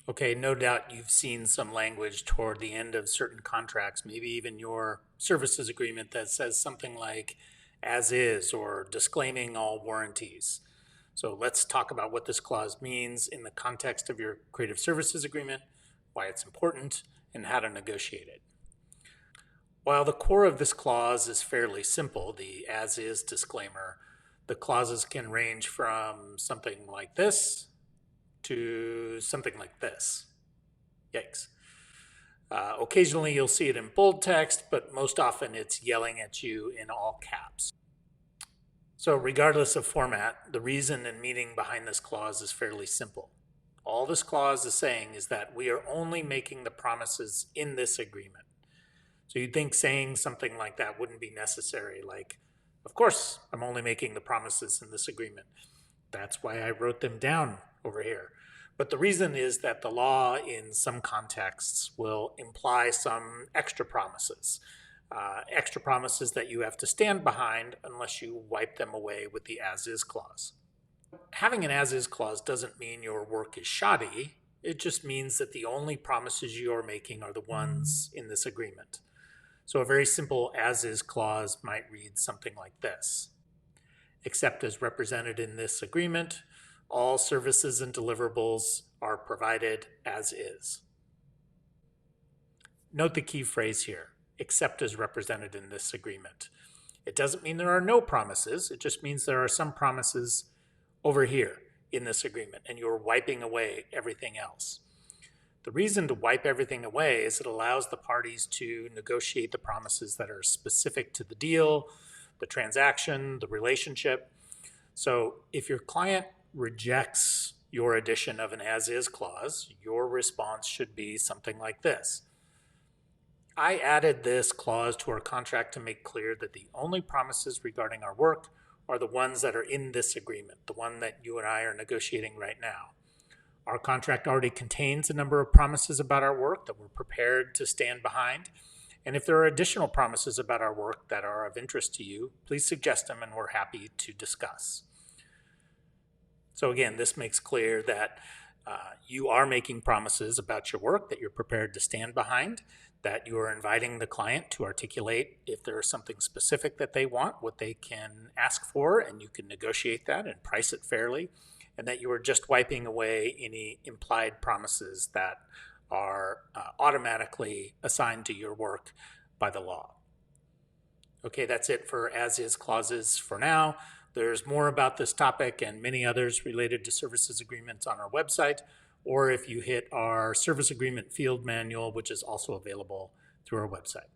Okay, no doubt you've seen some language toward the end of certain contracts, maybe even your services agreement that says something like as is or disclaiming all warranties. So let's talk about what this clause means in the context of your creative services agreement, why it's important, and how to negotiate it. While the core of this clause is fairly simple, the as is disclaimer, the clauses can range from something like this to something like this. Yikes. Occasionally you'll see it in bold text, but most often it's yelling at you in all caps. So regardless of format, the reason and meaning behind this clause is fairly simple. All this clause is saying is that we are only making the promises in this agreement. So you'd think saying something like that wouldn't be necessary, like, of course, I'm only making the promises in this agreement. That's why I wrote them down over here. But the reason is that the law in some contexts will imply some extra promises that you have to stand behind unless you wipe them away with the as-is clause. Having an as-is clause doesn't mean your work is shoddy. It just means that the only promises you're making are the ones in this agreement. So a very simple as-is clause might read something like this. Except as represented in this agreement, all services and deliverables are provided as is. Note the key phrase here, except as represented in this agreement. It doesn't mean there are no promises, it just means there are some promises over here in this agreement, and you're wiping away everything else. The reason to wipe everything away is it allows the parties to negotiate the promises that are specific to the deal, the transaction, the relationship. So if your client rejects your addition of an as-is clause, your response should be something like this. I added this clause to our contract to make clear that the only promises regarding our work are the ones that are in this agreement, the one that you and I are negotiating right now. Our contract already contains a number of promises about our work that we're prepared to stand behind. And if there are additional promises about our work that are of interest to you, please suggest them and we're happy to discuss. So again, this makes clear that you are making promises about your work that you're prepared to stand behind, that you are inviting the client to articulate if there is something specific that they want, what they can ask for, and you can negotiate that and price it fairly, and that you are just wiping away any implied promises that are automatically assigned to your work by the law. Okay, that's it for as-is clauses for now. There's more about this topic and many others related to services agreements on our website, or if you hit our service agreement field manual, which is also available through our website.